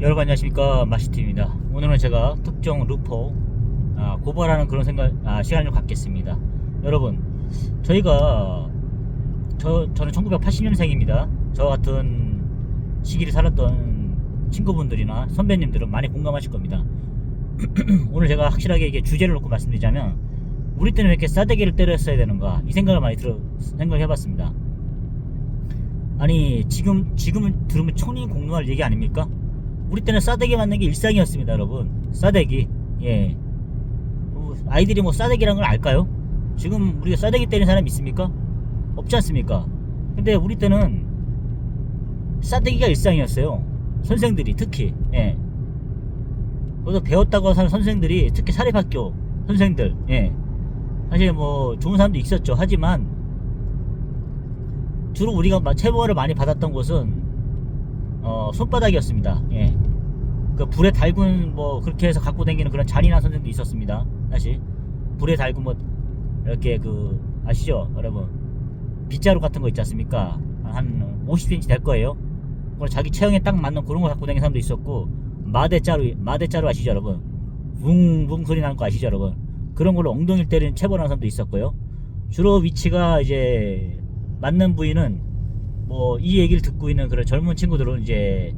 여러분 안녕하십니까, 마시티입니다. 오늘은 제가 특정 루퍼 고발하는 그런 시간을 좀 갖겠습니다. 여러분, 저는 1980년생입니다 저 같은 시기를 살았던 친구분들이나 선배님들은 많이 공감하실 겁니다. 오늘 제가 확실하게 이게 주제를 놓고 말씀드리자면, 우리 때는 왜 이렇게 싸대기를 때렸어야 되는가, 이 생각을 많이 생각해봤습니다. 아니, 지금 들으면 천인공노할 얘기 아닙니까? 우리 때는 싸대기 맞는 게 일상이었습니다, 여러분. 싸대기. 예. 아이들이 뭐 싸대기란 걸 알까요? 지금 우리가 싸대기 때리는 사람 있습니까? 없지 않습니까? 근데 우리 때는 싸대기가 일상이었어요. 선생들이 특히. 예. 거기서 배웠다고 하는 선생들이, 특히 사립학교 선생들. 예. 사실 뭐 좋은 사람도 있었죠. 하지만 주로 우리가 체벌을 많이 받았던 곳은 손바닥이었습니다. 예. 그 불에 달군 뭐 그렇게 해서 갖고 다니는 그런 잔인한 선생도 있었습니다. 사실 불에 달군 뭐 이렇게 아시죠, 여러분? 빗자루 같은 거 있지 않습니까? 한 50cm 될 거예요. 그걸 자기 체형에 딱 맞는 그런 거 갖고 다니는 사람도 있었고, 마대자루 아시죠, 여러분? 붕붕 소리 나는 거 아시죠, 여러분? 그런 걸로 엉덩이를 때리는 체벌하는 사람도 있었고요. 주로 위치가 이제 맞는 부위는 뭐 이 얘기를 듣고 있는 그런 젊은 친구들은 이제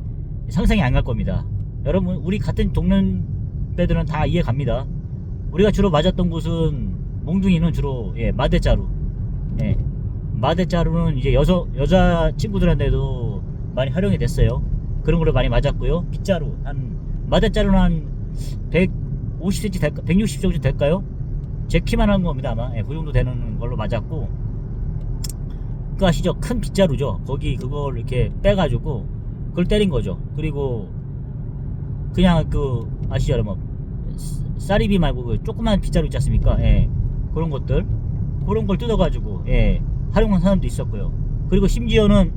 상상이 안 갈 겁니다. 여러분, 우리 같은 동년배들은 다 이해 갑니다. 우리가 주로 맞았던 곳은, 몽둥이는 주로 마대자루. 예. 마대자루는 이제 여자 친구들한테도 많이 활용이 됐어요. 그런 걸로 많이 맞았고요. 빗자루, 마대자루는 한 150cm 될까, 160 정도 될까요? 제 키만 한 겁니다, 아마. 예, 그 정도 되는 걸로 맞았고, 그거 아시죠? 큰 빗자루죠. 거기 그걸 이렇게 빼가지고 그걸 때린 거죠. 그리고 그냥 아시죠, 여러분? 쌀입이 말고 조그만 빗자루 있지 않습니까? 예. 그런 걸 뜯어가지고 활용한 사람도 있었고요. 그리고 심지어는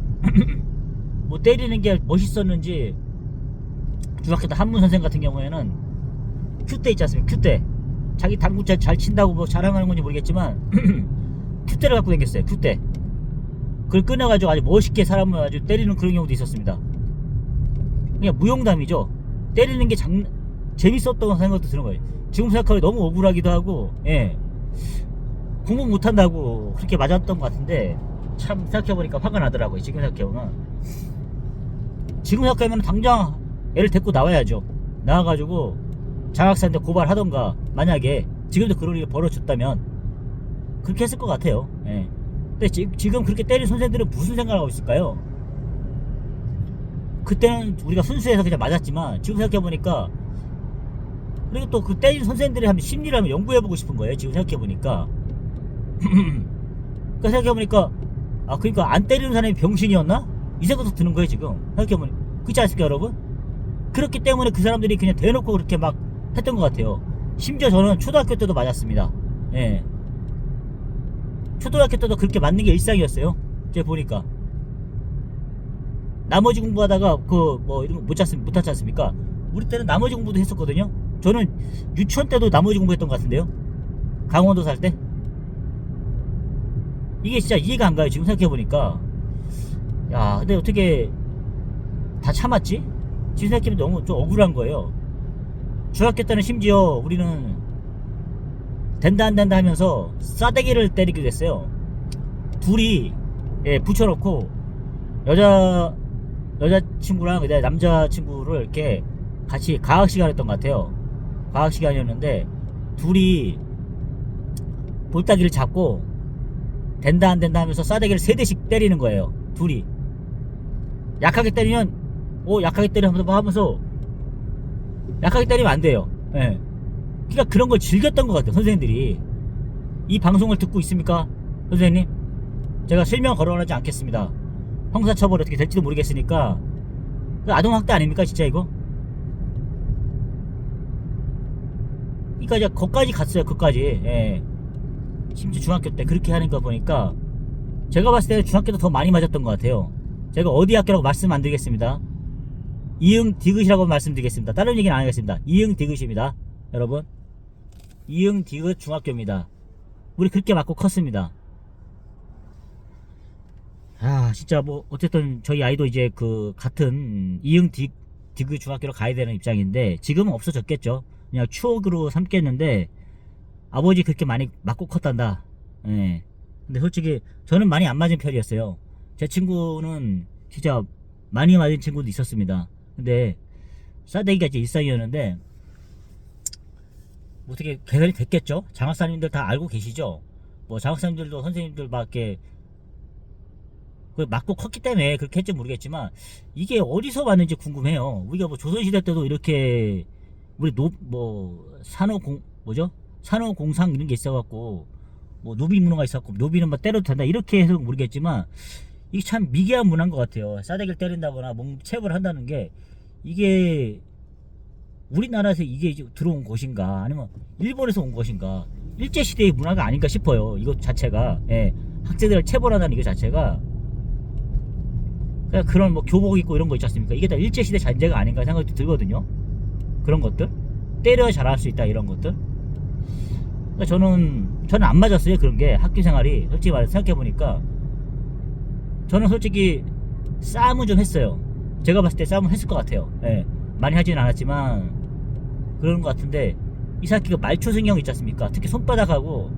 뭐 때리는 게 멋있었는지, 중학교 때 한문 선생 같은 경우에는 큐대 있지 않습니까? 큐대. 자기 당구 잘 친다고 뭐 자랑하는 건지 모르겠지만 큐대를 갖고 다녔어요. 큐대. 그걸 끊어가지고 아주 멋있게 사람을 아주 때리는 그런 경우도 있었습니다. 그냥 무용담이죠. 때리는 게 재밌었던 생각도 드는 거예요. 지금 생각하면 너무 억울하기도 하고, 공부 못한다고 그렇게 맞았던 것 같은데, 참 생각해보니까 화가 나더라고요. 지금 생각해보면 당장 애를 데리고 나와야죠. 나와가지고 장학사한테 고발하던가, 만약에 지금도 그런 일이 벌어졌다면 그렇게 했을 것 같아요. 근데 지금 그렇게 때린 선생들은 무슨 생각을 하고 있을까요? 그때는 우리가 순수해서 그냥 맞았지만, 지금 생각해보니까, 그리고 또 그 때린 선생들의 한번 심리를 한번 연구해보고 싶은 거예요. 지금 생각해보니까. 그러니까 생각해보니까, 그러니까 안 때리는 사람이 병신이었나? 이 생각도 드는 거예요, 지금. 생각해보니까. 그렇지 않습니까, 여러분? 그렇기 때문에 그 사람들이 그냥 대놓고 그렇게 막 했던 것 같아요. 심지어 저는 초등학교 때도 맞았습니다. 예. 초등학교 때도 그렇게 맞는 게 일상이었어요. 제가 보니까. 나머지 공부하다가 뭐 이런 거 못 찾지 않습니까? 우리 때는 나머지 공부도 했었거든요. 저는 유치원 때도 나머지 공부했던 것 같은데요. 강원도 살 때. 이게 진짜 이해가 안 가요, 지금 생각해보니까. 야, 근데 어떻게 다 참았지? 지금 생각해보면 너무 좀 억울한 거예요. 중학교 때는 심지어 우리는 된다 안 된다 하면서 싸대기를 때리기도 했어요. 둘이 붙여놓고 여자친구랑 그다음에 남자친구를 이렇게 같이 과학시간 했던 것 같아요. 과학시간이었는데 둘이 볼따기를 잡고 된다 안 된다 하면서 싸대기를 3대씩 때리는 거예요. 둘이 약하게 때리면 약하게 때려 하면서, 약하게 때리면 안 돼요. 그러니까 그런 걸 즐겼던 것 같아요, 선생님들이. 이 방송을 듣고 있습니까, 선생님? 제가 실명 거론하지 않겠습니다. 형사처벌이 어떻게 될지도 모르겠으니까. 아동학대 아닙니까, 진짜 이거? 그러니까 이제 거기까지 갔어요, 그까지. 심지어 중학교 때 그렇게 하는 거 보니까, 제가 봤을 때는 중학교 때 더 많이 맞았던 것 같아요. 제가 어디 학교라고 말씀 안 드리겠습니다. 이응 디귿이라고 말씀드리겠습니다. 다른 얘기는 안 하겠습니다. 이응 디귿입니다, 여러분. 이응 디귿 중학교입니다. 우리 그렇게 맞고 컸습니다. 진짜 뭐 어쨌든 저희 아이도 이제 같은 이응 그 중학교로 가야 되는 입장인데 지금은 없어졌겠죠. 그냥 추억으로 삼겠는데 아버지 그렇게 많이 맞고 컸단다. 예. 근데 솔직히 저는 많이 안 맞은 편이었어요. 제 친구는 진짜 많이 맞은 친구도 있었습니다. 근데 싸대기가 이제 일상이었는데 뭐 어떻게 개선이 됐겠죠? 장학사님들 다 알고 계시죠? 뭐 장학사님들도 선생님들 막 이렇게 맞고 컸기 때문에 그렇게 했지 모르겠지만 이게 어디서 왔는지 궁금해요. 우리가 뭐 조선시대 때도 이렇게 우리 뭐 산호공 뭐죠? 산호공상 이런 게 있어갖고 뭐 노비 문화가 있었고 노비는 뭐 때려도 된다 이렇게 해서 모르겠지만 이게 참 미개한 문화인 것 같아요. 싸대기를 때린다거나 체벌을 한다는 게 이게 우리나라에서 이게 들어온 것인가 아니면 일본에서 온 것인가 일제시대의 문화가 아닌가 싶어요. 이것 자체가 예, 학생들을 체벌한다는 이거 자체가 그냥 그런 뭐 교복 입고 이런 거 있지 않습니까? 이게 다 일제시대 잔재가 아닌가 생각이 들거든요. 그런 것들 때려 잘할 수 있다 이런 것들. 그러니까 저는 안 맞았어요. 그런 게 학교 생활이 솔직히 말해서 생각해보니까 저는 솔직히 싸움은 좀 했어요. 제가 봤을 때 싸움은 했을 것 같아요. 예, 많이 하지는 않았지만 그런 것 같은데 이 새끼가 말초승형 있지 않습니까? 특히 손바닥하고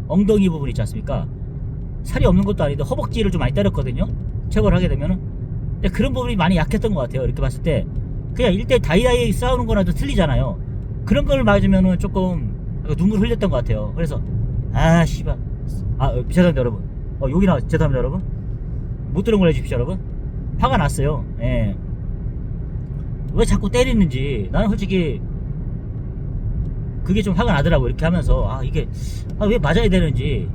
엉덩이 부분 있지 않습니까? 살이 없는 것도 아닌데 허벅지를 좀 많이 때렸거든요. 체벌을 하게 되면은. 근데 그런 부분이 많이 약했던 것 같아요. 이렇게 봤을 때 그냥 1대 다이다이 싸우는 거랑 좀 틀리잖아요. 그런 걸 맞으면은 조금 눈물 흘렸던 것 같아요. 그래서 아 씨발 죄송합니다 여러분. 여기 죄송합니다 여러분. 못 들은 걸 해주십시오 여러분. 화가 났어요. 예. 왜 자꾸 때리는지 나는 솔직히 그게 좀 화가 나더라고. 이렇게 하면서 이게 왜 맞아야 되는지.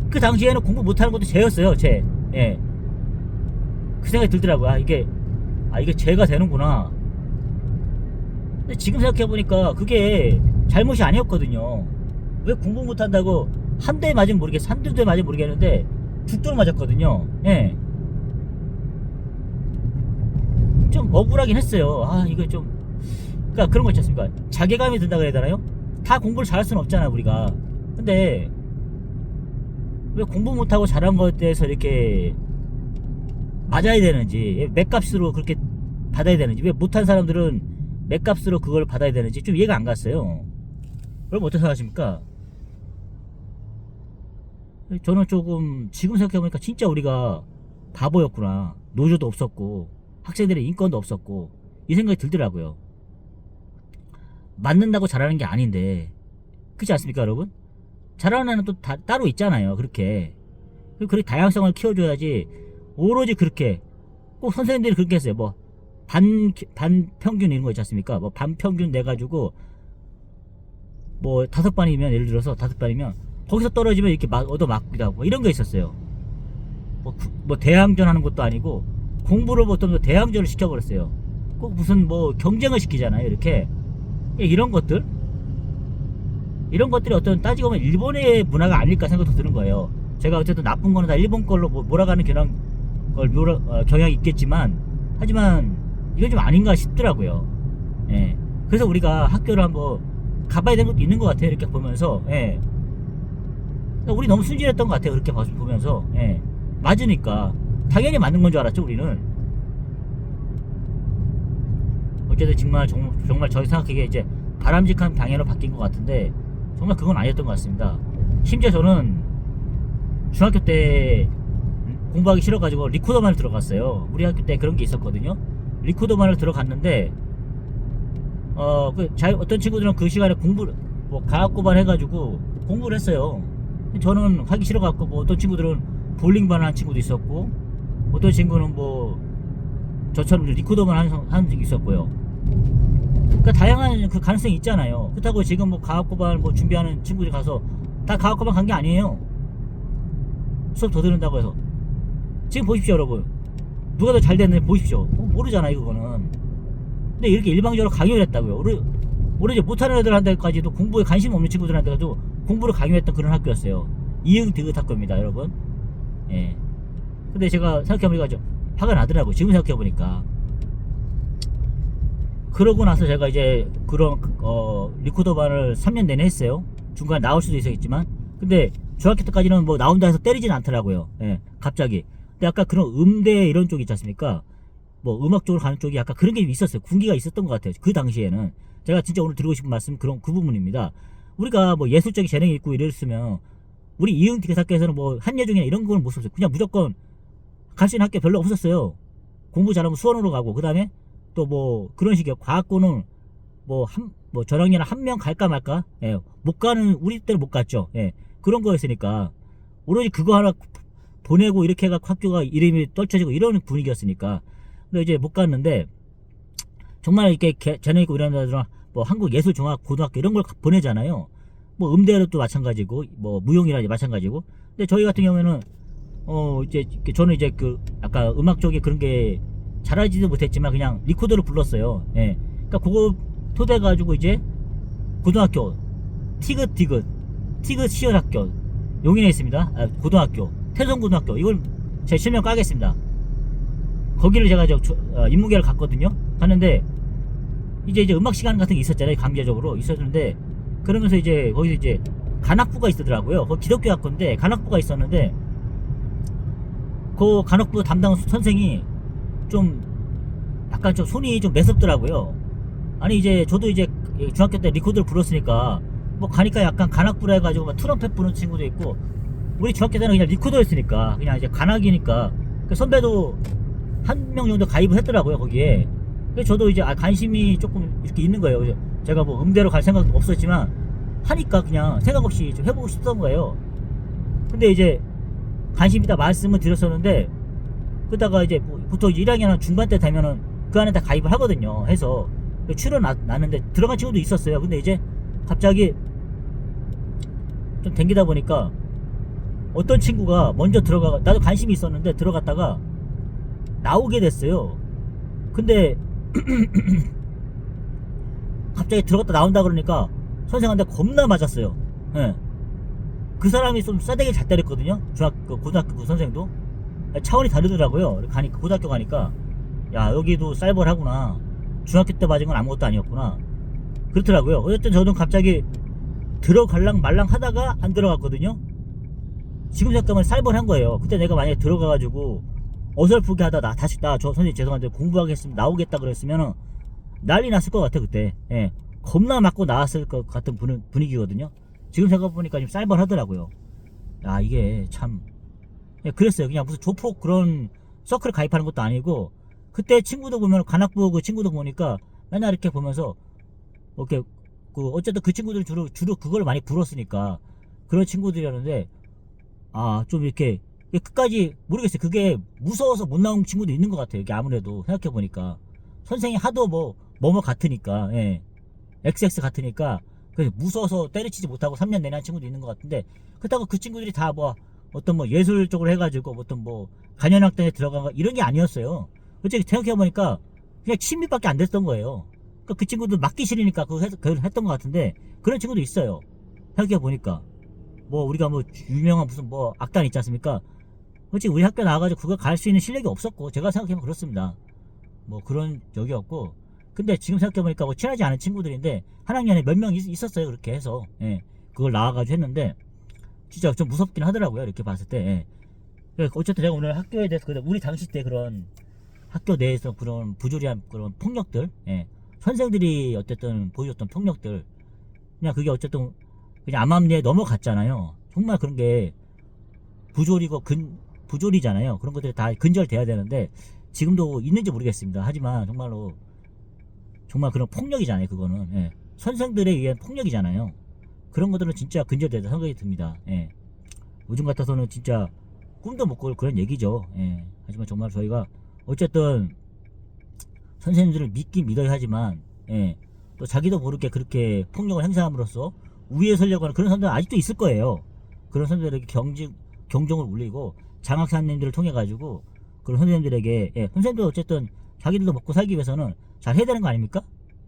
그 당시에는 공부 못하는 것도 죄였어요. 죄. 예. 그 생각이 들더라고요. 이게 죄가 되는구나. 근데 지금 생각해보니까 그게 잘못이 아니었거든요. 왜 공부 못한다고 한 대 맞으면 모르겠어. 한두 대 맞으면 모르겠는데 죽도록 맞았거든요. 예. 좀 억울하긴 했어요. 이거 좀 그러니까 그런 거 있지 않습니까? 자괴감이 든다 그래야 되나요? 다 공부를 잘할 수는 없잖아 우리가. 근데 왜 공부 못하고 잘한 거에 대해서 이렇게 맞아야 되는지, 맥값으로 그렇게 받아야 되는지, 왜 못한 사람들은 맥값으로 그걸 받아야 되는지 좀 이해가 안 갔어요. 그럼 어떻게 생각하십니까? 저는 조금 지금 생각해보니까 진짜 우리가 바보였구나. 노조도 없었고 학생들의 인권도 없었고 이 생각이 들더라고요. 맞는다고 잘하는 게 아닌데 그렇지 않습니까 여러분? 잘하는 애는 또 따로 있잖아요. 그렇게 다양성을 키워줘야지. 오로지 그렇게 꼭 선생님들이 그렇게 했어요. 뭐 반평균 이런 거 있지 않습니까? 뭐 반평균 내가지고 뭐 5반이면 예를 들어서 5반이면 거기서 떨어지면 이렇게 얻어맞기도 하고 이런 거 있었어요. 뭐 대항전 하는 것도 아니고 공부를 보통 대항전을 시켜버렸어요. 꼭 무슨 뭐 경쟁을 시키잖아요. 이렇게 이런 것들이 어떤 따지고 보면 일본의 문화가 아닐까 생각도 드는 거예요. 제가 어쨌든 나쁜 거는 다 일본 걸로 몰아가는 경향이 있겠지만 하지만 이건 좀 아닌가 싶더라고요. 예. 그래서 우리가 학교를 한번 가봐야 되는 것도 있는 것 같아요. 이렇게 보면서 예. 우리 너무 순진했던 것 같아요. 그렇게 보면서 예. 맞으니까 당연히 맞는 건 줄 알았죠 우리는. 어쨌든 정말 저희 생각하기에 이제 바람직한 방향으로 바뀐 것 같은데 정말 그건 아니었던 것 같습니다. 심지어 저는 중학교 때 공부하기 싫어가지고 리코더반을 들어갔어요. 우리 학교 때 그런 게 있었거든요. 리코더반을 들어갔는데 어떤 친구들은 그 시간에 공부를 뭐 가학고반 해가지고 공부를 했어요. 저는 하기 싫어갖고 뭐 어떤 친구들은 볼링반 하는 친구도 있었고 어떤 친구는 뭐 저처럼 리코더반 하는 친구 있었고요. 그러니까 다양한 그 가능성이 있잖아요. 그렇다고 지금 뭐 가학고반 뭐 준비하는 친구들이 가서 다 가학고반 간 게 아니에요. 수업 더 들은다고 해서. 지금 보십시오 여러분. 누가 더 잘 됐는지 보십시오. 모르잖아요 그거는. 근데 이렇게 일방적으로 강요를 했다고요. 오히려 못하는 애들한테까지도 공부에 관심 없는 친구들한테도 공부를 강요했던 그런 학교였어요. 이응 디귿 학교입니다 여러분. 예. 근데 제가 생각해보니까 좀 화가 나더라고요. 지금 생각해보니까. 그러고 나서 제가 이제 그런 리코더반을 3년 내내 했어요. 중간에 나올 수도 있었겠지만. 근데 중학교 때까지는 뭐 나온다 해서 때리진 않더라고요. 예, 갑자기. 근데 아까 그런 음대 이런 쪽 있지 않습니까? 뭐 음악 쪽으로 가는 쪽이 약간 그런 게 있었어요. 군기가 있었던 것 같아요. 그 당시에는. 제가 진짜 오늘 드리고 싶은 말씀 그 부분입니다. 우리가 뭐 예술적인 재능이 있고 이랬으면 우리 이응기 대사께서는 뭐 한예종이나 이런 건 못 썼어요. 그냥 무조건 갈 수 있는 학교 별로 없었어요. 공부 잘하면 수원으로 가고, 그 다음에 또 뭐 그런 식이에요. 과학고는 뭐 저랑이나 한 명 갈까 말까? 예, 못 가는, 우리 때는 못 갔죠. 예, 그런 거였으니까. 오로지 그거 하나 보내고 이렇게 해가 학교가 이름이 떨쳐지고 이런 분위기였으니까. 근데 이제 못 갔는데, 정말 이렇게 재능 있고 이런 데들은 뭐 한국예술종합고등학교 이런 걸 보내잖아요. 뭐 음대도 마찬가지고, 뭐 무용이라 마찬가지고. 근데 저희 같은 경우에는 이제 저는 이제 그 아까 음악 쪽에 그런 게 잘하지도 못했지만 그냥 리코더를 불렀어요. 예. 그러니까 그거 토대 가지고 이제 고등학교 티귿 시연학교 용인에 있습니다. 고등학교 태성고등학교 이걸 제 실명 까겠습니다. 거기를 제가 인문계를 갔거든요. 갔는데 이제 음악 시간 같은 게 있었잖아요. 강제적으로 있었는데, 그러면서 이제 거기서 이제 간악부가 있더라고요. 거기 기독교 학교인데 간악부가 있었는데, 그 간악부 담당 선생이 좀 약간 좀 손이 좀 매섭더라고요. 아니 이제 저도 이제 중학교 때 리코더를 불었으니까 뭐 가니까 약간 간악부라 해가지고 막 트럼펫 부는 친구도 있고, 우리 중학교 때는 그냥 리코더였으니까 그냥 이제 간악이니까 그 선배도 한 명 정도 가입을 했더라고요 거기에. 그래서 저도 이제 관심이 조금 이렇게 있는 거예요. 그래서 제가 뭐 음대로 갈 생각도 없었지만 하니까 그냥 생각 없이 좀 해보고 싶던 거예요. 근데 이제 관심 있다 말씀을 드렸었는데, 그러다가 이제 보통 1학년 중반 때 되면은 그 안에 다 가입을 하거든요. 해서 출연 났는데 들어간 친구도 있었어요. 근데 이제 갑자기 좀 댕기다 보니까 어떤 친구가 먼저 나도 관심이 있었는데 들어갔다가 나오게 됐어요. 근데 갑자기 들어갔다 나온다 그러니까 선생한테 겁나 맞았어요. 예. 그 사람이 좀 싸대기 잘 때렸거든요. 고등학교 그 선생도 차원이 다르더라고요. 가니까 고등학교 가니까 야 여기도 쌀벌하구나. 중학교 때 맞은 건 아무것도 아니었구나. 그렇더라고요. 어쨌든 저는 갑자기 들어갈랑 말랑 하다가 안 들어갔거든요. 지금 생각하면 쌀벌한 거예요. 그때 내가 만약에 들어가가지고 어설프게 하다 저 선생님 죄송한데 공부하겠습니다 나오겠다 그랬으면은 난리 났을 것 같아 그때. 예. 겁나 맞고 나왔을 것 같은 분위기거든요. 지금 생각해보니까 좀 쌀벌하더라고요. 야 이게 참, 예, 그랬어요. 그냥 무슨 조폭 그런 서클에 가입하는 것도 아니고, 그때 친구도 보면 관악부 그 친구도 보니까 맨날 이렇게 보면서 이렇게 어쨌든 그 친구들은 주로 그걸 많이 불었으니까 그런 친구들이었는데, 좀 이렇게 끝까지 모르겠어요. 그게 무서워서 못 나온 친구도 있는 것 같아요. 이게 아무래도 생각해보니까 선생이 하도 뭐뭐 같으니까, 예, XX 같으니까 그래서 무서워서 때려치지 못하고 3년 내내 한 친구도 있는 것 같은데, 그렇다고 그 친구들이 다 어떤 예술 쪽으로 해가지고 어떤 간현악단에 들어간 거 이런 게 아니었어요. 솔직히 생각해보니까 그냥 취미밖에 안 됐던 거예요. 그 친구들 맞기 싫으니까 그걸 했던 것 같은데, 그런 친구도 있어요. 생각해보니까 우리가 유명한 무슨 악단 있지 않습니까? 솔직히 우리 학교 나와가지고 그거 갈 수 있는 실력이 없었고, 제가 생각해보면 그렇습니다. 그런 적이었고, 근데 지금 생각해보니까 친하지 않은 친구들인데 한 학년에 몇 명 있었어요. 그렇게 해서, 예, 그걸 나와가지고 했는데 진짜 좀 무섭긴 하더라고요. 이렇게 봤을 때. 예. 어쨌든 제가 오늘 학교에 대해서 우리 당시 때 그런 학교 내에서 그런 부조리한 그런 폭력들, 예, 선생들이 어쨌든 보여줬던 폭력들, 그냥 그게 어쨌든 그냥 암암리에 넘어갔잖아요. 정말 그런 게 부조리잖아요. 그런 것들이 다 근절돼야 되는데 지금도 있는지 모르겠습니다. 하지만 정말 그런 폭력이잖아요. 그거는, 예, 선생들에 의한 폭력이잖아요. 그런 것들은 진짜 근절되다 생각이 듭니다. 예. 요즘 같아서는 진짜 꿈도 못 꿀 그런 얘기죠. 예. 하지만 정말 저희가 어쨌든 선생님들을 믿긴 믿어야 하지만, 예, 또 자기도 모르게 그렇게 폭력을 행사함으로써 우위에 서려고 하는 그런 선생들은 아직도 있을 거예요. 그런 선생들에게 경종을 울리고 장학사님들을 통해 가지고 그런 선생님들에게, 예, 선생님도 어쨌든 자기들도 먹고 살기 위해서는 잘 해야 되는 거 아닙니까?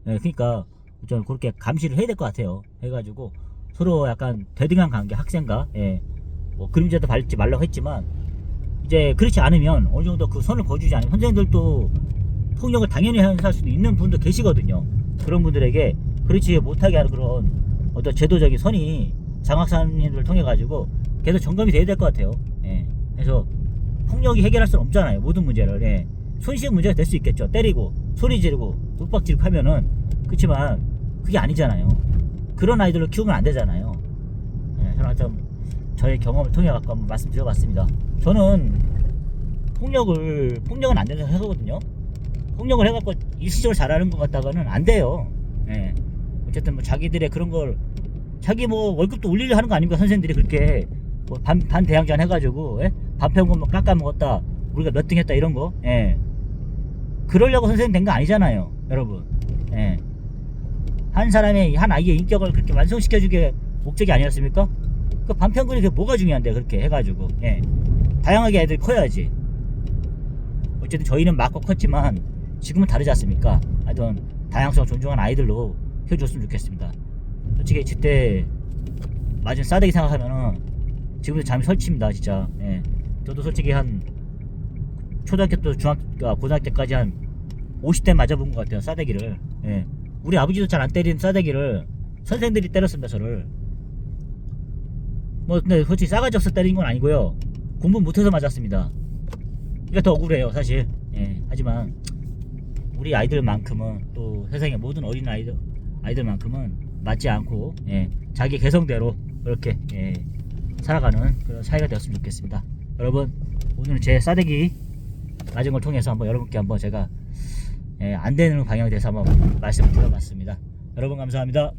예, 그러니까 좀 그렇게 감시를 해야 될 것 같아요. 해가지고 서로 약간 대등한 관계, 학생과, 예, 그림자도 밟지 말라고 했지만 이제 그렇지 않으면 어느 정도 그 선을 거주지 않으면 선생님들도 폭력을 당연히 행사할 수도 있는 분도 계시거든요. 그런 분들에게 그렇지 못하게 하는 그런 어떤 제도적인 선이 장학사님들을 통해 가지고 계속 점검이 돼야 될 것 같아요. 예. 그래서 폭력이 해결할 수는 없잖아요. 모든 문제를. 예. 손실 문제가 될 수 있겠죠. 때리고 소리 지르고 윽박지르고 하면은. 그렇지만 그게 아니잖아요. 그런 아이들을 키우면 안 되잖아요. 예, 저는 하여튼 저의 경험을 통해 갖고 한번 말씀드려봤습니다. 저는 폭력은 안 된다고 하거든요. 폭력을 해갖고 일시적으로 잘하는 것 같다가는 안 돼요. 예. 어쨌든 뭐 자기들의 그런 걸 자기 뭐 월급도 올리려 하는 거 아닙니까? 선생님들이 그렇게 뭐 반 대항전 해가지고 예? 반평균 뭐 깎아 먹었다, 우리가 몇 등 했다 이런 거. 예. 그러려고 선생님 된 거 아니잖아요, 여러분. 예. 한 사람의 한 아이의 인격을 그렇게 완성시켜주게 목적이 아니었습니까? 그 반평균이 그게 뭐가 중요한데 그렇게 해가지고. 예. 다양하게 애들이 커야지. 어쨌든 저희는 맞고 컸지만 지금은 다르지 않습니까? 하여튼 다양성을 존중하는 아이들로 키워줬으면 좋겠습니다. 솔직히 그때 맞은 싸대기 생각하면은 지금도 잠이 설칩니다, 진짜. 예. 저도 솔직히 한 초등학교 때 고등학교 때까지 한 50대 맞아본 것 같아요, 싸대기를. 예. 우리 아버지도 잘 안 때리는 싸대기를 선생들이 때렸습니다, 저를. 뭐 근데 솔직히 싸가지 없어 때린 건 아니고요, 공부 못해서 맞았습니다. 이게 더 억울해요, 사실. 예. 하지만 우리 아이들만큼은, 또 세상의 모든 어린 아이들만큼은 맞지 않고, 예, 자기 개성대로 그렇게, 예, 살아가는 그런 사회가 되었으면 좋겠습니다. 여러분, 오늘 제 싸대기 맞은 걸 통해서 한번 여러분께 한번 제가, 예, 안 되는 방향에 대해서 한번 말씀을 드려봤습니다. 여러분 감사합니다.